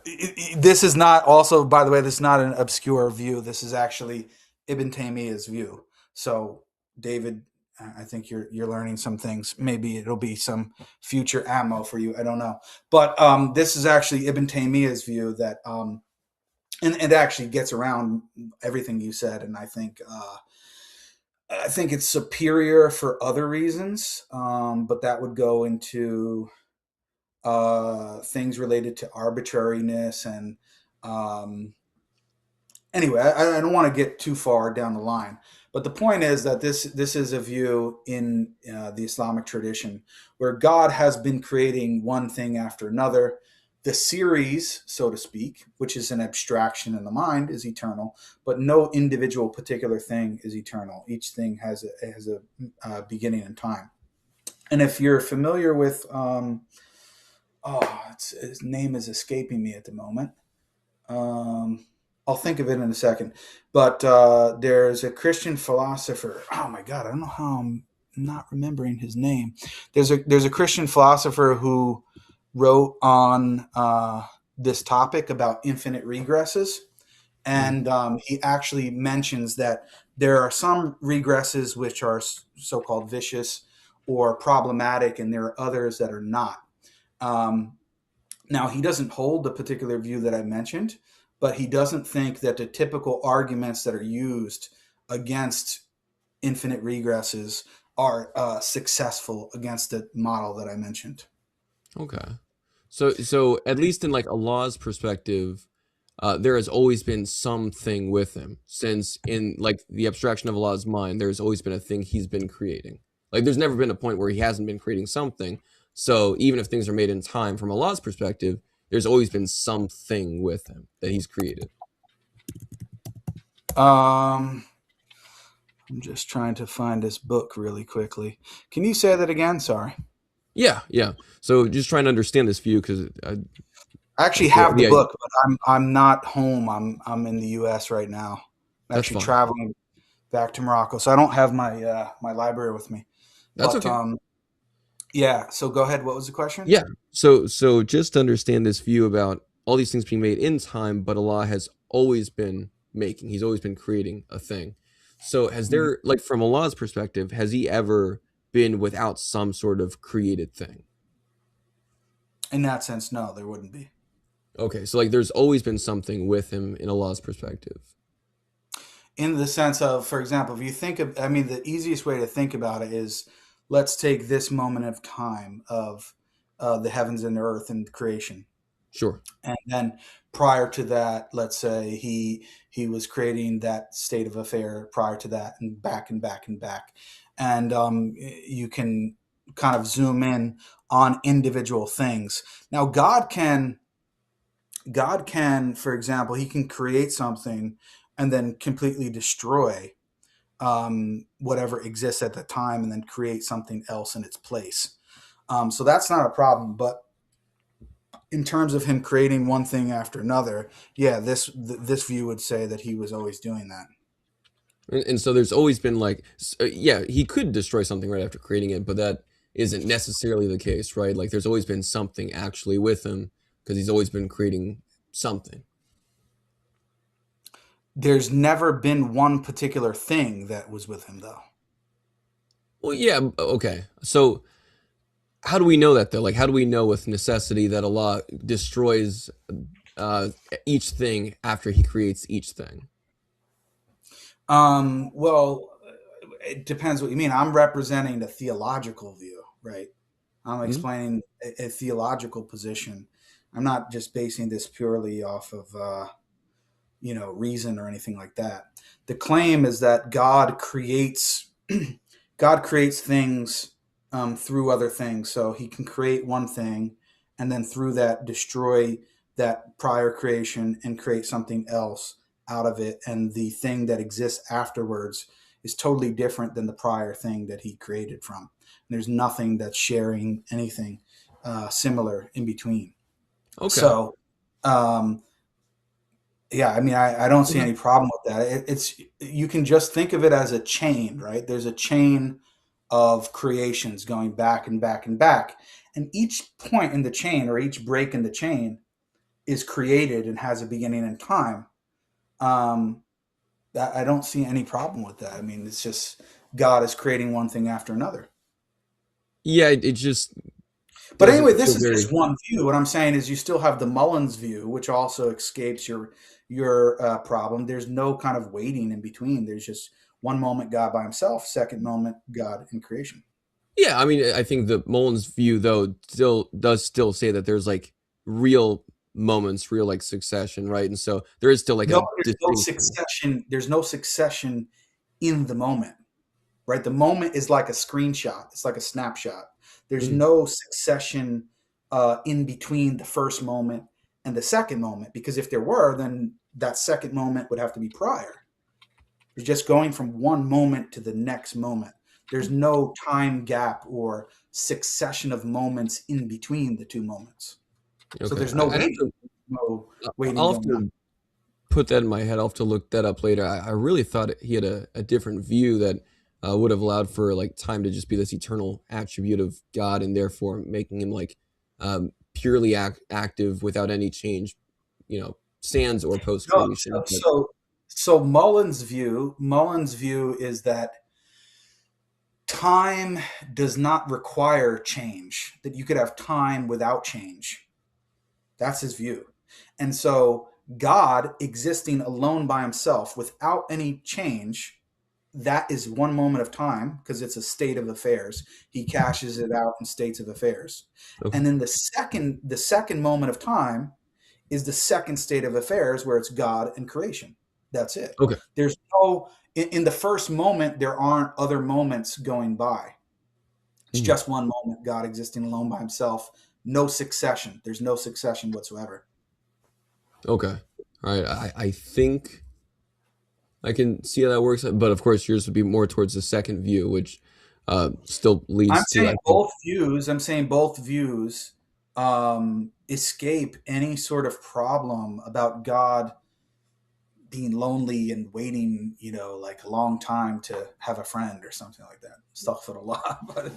to. this is not also, by the way, this is not an obscure view. This is actually Ibn Taymiyyah's view. So David, I think you're learning some things. Maybe it'll be some future ammo for you. I don't know, but this is actually Ibn Taymiyyah's view that, and it actually gets around everything you said. And I think it's superior for other reasons, but that would go into things related to arbitrariness and um, anyway, I don't want to get too far down the line, but the point is that this is a view in the Islamic tradition where God has been creating one thing after another. The series, so to speak, which is an abstraction in the mind, is eternal, but no individual particular thing is eternal. Each thing has a beginning in time. And if you're familiar with, his name is escaping me at the moment. Um, I'll think of it in a second. But there's a Christian philosopher. Oh my God, I don't know how I'm not remembering his name. There's a Christian philosopher who wrote on this topic about infinite regresses, Mhm. and he actually mentions that there are some regresses which are so-called vicious or problematic, and there are others that are not. Um, Now, he doesn't hold the particular view that I mentioned, but he doesn't think that the typical arguments that are used against infinite regresses are successful against the model that I mentioned. Okay. So at least in like Allah's perspective, there has always been something with him. Since in like the abstraction of Allah's mind, there's always been a thing he's been creating. Like there's never been a point where he hasn't been creating something. So even if things are made in time from Allah's perspective, there's always been something with him that he's created. Um, I'm just trying to find this book really quickly. Can you say that again? Sorry. Yeah, yeah. So just trying to understand this view because I actually like have the the book, but I'm not home. I'm in the U.S. right now. I'm that's actually fine. traveling back to Morocco, so I don't have my library with me. That's But okay. yeah. So go ahead. What was the question? Yeah. So just to understand this view about all these things being made in time, but Allah has always been making. He's always been creating a thing. So has there, like from Allah's perspective, has he ever been without some sort of created thing? In that sense, no, there wouldn't be. Okay, so like there's always been something with him in Allah's perspective. In the sense of, for example, if you think of, I mean, the easiest way to think about it is, let's take this moment of time of the heavens and earth and creation. Sure. And then prior to that, let's say he was creating that state of affair prior to that, and back and back and back. And you can kind of zoom in on individual things. Now, God can, for example, he can create something and then completely destroy whatever exists at the time and then create something else in its place. So that's not a problem. But in terms of him creating one thing after another, yeah, this view would say that he was always doing that. And so there's always been like, yeah, he could destroy something right after creating it, but that isn't necessarily the case, right? Like there's always been something actually with him because he's always been creating something. There's never been one particular thing that was with him, though. Well, yeah, okay. So how do we know that though? Like, how do we know with necessity that Allah destroys each thing after he creates each thing? Well, it depends what you mean. I'm representing the theological view, right? I'm Mhm. explaining a theological position. I'm not just basing this purely off of reason or anything like that. The claim is that God creates God creates things through other things. So he can create one thing and then through that destroy that prior creation and create something else out of it. And the thing that exists afterwards is totally different than the prior thing that he created from. And there's nothing that's sharing anything similar in between. Okay. So, yeah, I mean, I don't see Okay. any problem with that. It's you can just think of it as a chain, right? There's a chain of creations going back and back and back, and each point in the chain or each break in the chain is created and has a beginning and time. Um, I don't see any problem with that. I mean, it's just God is creating one thing after another. Yeah, it just But doesn't anyway, this feel is very. just one view. What I'm saying is, you still have the Mullins view, which also escapes your problem. There's no kind of waiting in between. There's just one moment God by himself, second moment God in creation. Yeah, I mean, I think the Mullins view though still say that there's like real moments, real like succession, right? And so there is still like No, a there's no distinction. succession. There's no succession in the moment, right? The moment is like a screenshot. It's like a snapshot. There's Mhm. no succession in between the first moment and the second moment, because if there were, then that second moment would have to be prior. You're just going from one moment to the next moment. There's no time gap or succession of moments in between the two moments. So Okay, there's no I'd have waiting, to. no waiting I'll have going on. to put that in my head. I'll have to look that up later. I really thought he had a different view that would have allowed for like time to just be this eternal attribute of God, and therefore making him like purely active without any change, sans or post No, so creation. But so, so Mullen's view is that time does not require change. That you could have time without change. That's his view. And so God existing alone by himself without any change, that is one moment of time because it's a state of affairs. He cashes it out in states of affairs. okay, And then the second moment of time is the second state of affairs where it's God and creation. That's it. okay, There's no in the first moment there aren't other moments going by. It's mhm, just one moment, God existing alone by himself. No succession. There's no succession whatsoever. okay. All right. I think I can see how that works, but of course yours would be more towards the second view, which still I'm leads to I saying think. both views. I'm saying both views escape any sort of problem about God being lonely and waiting, like a long time to have a friend or something like that. Astaghfirullah, but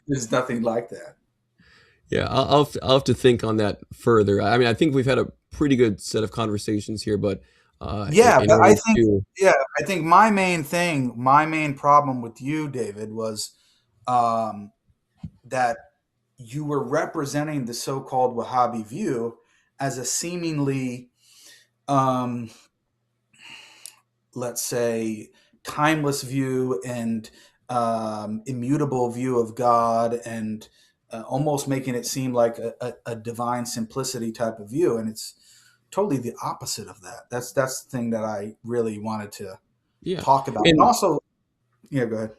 there's nothing like that. Yeah, I'll have to think on that further. I mean, I think we've had a pretty good set of conversations here, but Yeah, in but order to I think my main problem with you, David, was um, that you were representing the so-called Wahhabi view as a seemingly, um, let's say, timeless view and immutable view of God, and almost making it seem like a divine simplicity type of view, and it's totally the opposite of that. That's the thing that I really wanted to yeah. talk about, and And also, yeah, go ahead.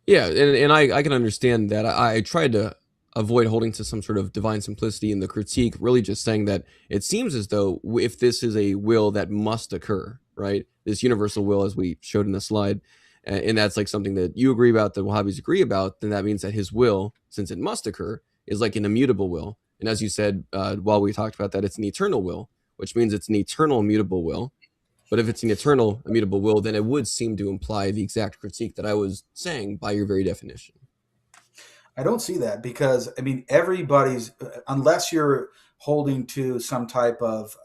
yeah, and I can understand that. I tried to avoid holding to some sort of divine simplicity in the critique, really just saying that it seems as though if this is a will that must occur, right? This universal will, as we showed in the slide, and that's like something that you agree about, that Wahhabis agree about, then that means that his will, since it must occur, is like an immutable will. And as you said, while we talked about that, it's an eternal will, which means it's an eternal immutable will. But if it's an eternal, immutable will, then it would seem to imply the exact critique that I was saying by your very definition. I don't see that because I mean everybody's unless you're holding to some type of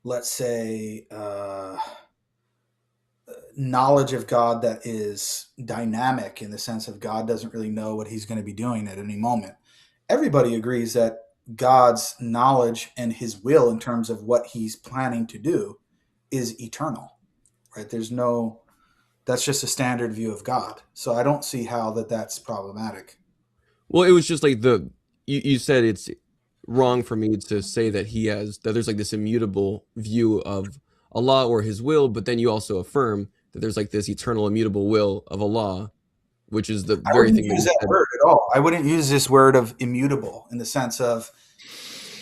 let's say knowledge of God that is dynamic in the sense of God doesn't really know what he's going to be doing at any moment. Everybody agrees that God's knowledge and his will in terms of what he's planning to do is eternal, right? That's just a standard view of God. So I don't see how that's problematic. Well, it was just like you said it's wrong for me to say that there's like this immutable view of Allah or his will, but then you also affirm that there's like this eternal immutable will of Allah, which is the I very wouldn't thing that use you that said. word at all. I wouldn't use this word of immutable in the sense of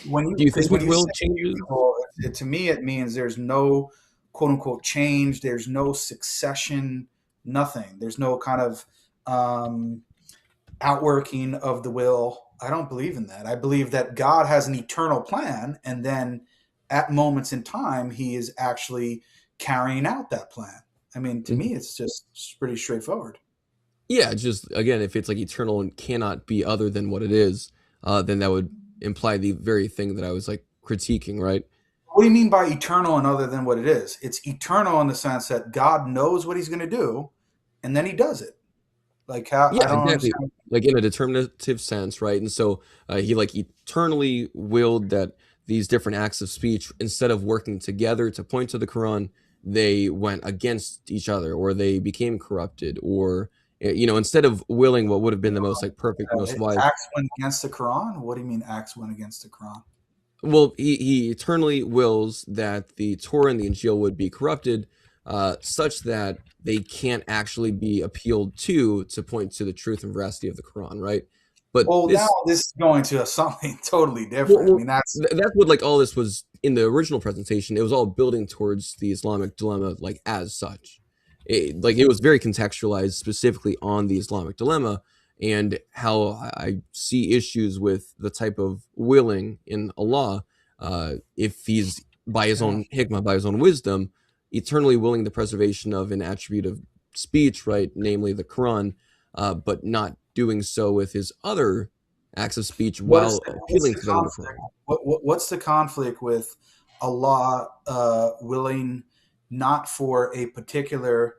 Do you because think when his you will say changes? immutable, to me it means there's no quote unquote change, there's no succession, nothing. There's no kind of um, outworking of the will. I don't believe in that. I believe that God has an eternal plan, and then at moments in time, he is actually carrying out that plan. I mean, to me, it's just pretty straightforward. Yeah, just again, if it's like eternal and cannot be other than what it is, then that would imply the very thing that I was like critiquing, right? What do you mean by eternal and other than what it is? It's eternal in the sense that God knows what he's going to do, and then he does it. Like how I Yeah, don't exactly. understand. Like in a determinative sense, right? And so he like eternally willed that these different acts of speech, instead of working together to point to the Quran, they went against each other, or they became corrupted, or instead of willing what would have been the most like perfect, most wise. Acts went against the Quran. What do you mean acts went against the Quran? Well, he eternally wills that the Torah and the Injil would be corrupted, such that they can't actually be appealed to point to the truth and veracity of the Quran, right? But Well, now this, this is going to something totally well, different. I well, mean, that's that's what like all this was in the original presentation. It was all building towards the Islamic dilemma, like as such. It was very contextualized specifically on the Islamic dilemma and how I see issues with the type of willing in Allah, if he's by his yeah. own hikmah, by his own wisdom, eternally willing the preservation of an attribute of speech, right, namely the Quran, but not doing so with his other acts of speech while What's appealing the to them in the conflict? Quran. What's the conflict with Allah willing not for a particular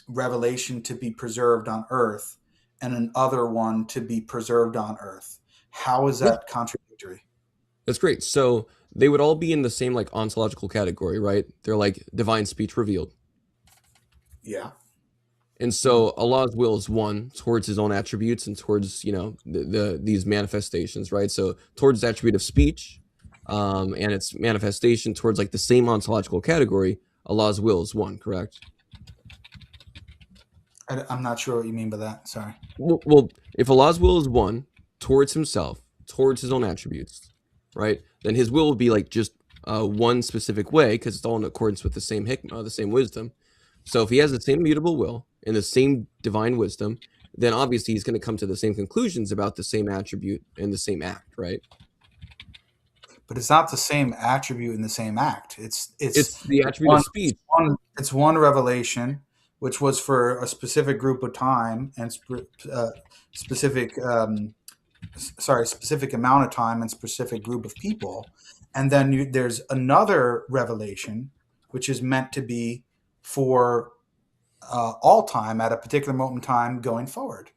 revelation to be preserved on earth and another one to be preserved on earth? How is Yeah, that contradictory? that's great. So they would all be in the same like ontological category, right? They're like divine speech revealed. Yeah. And so Allah's will is one towards his own attributes and towards, these manifestations, right? So towards the attribute of speech, and its manifestation towards like the same ontological category, Allah's will is one, correct? I'm not sure what you mean by that. Sorry. Well, if Allah's will is one towards himself, towards his own attributes, right? Then his will would be like just one specific way because it's all in accordance with the same hikmah, the same wisdom. So if he has the same immutable will and the same divine wisdom, then obviously he's going to come to the same conclusions about the same attribute and the same act, right? But it's not the same attribute in the same act. It's the attribute of one speech. it's one revelation, which was for a specific group of time and specific sorry, specific amount of time and specific group of people, and then there's another revelation which is meant to be for all time at a particular moment in time going forward.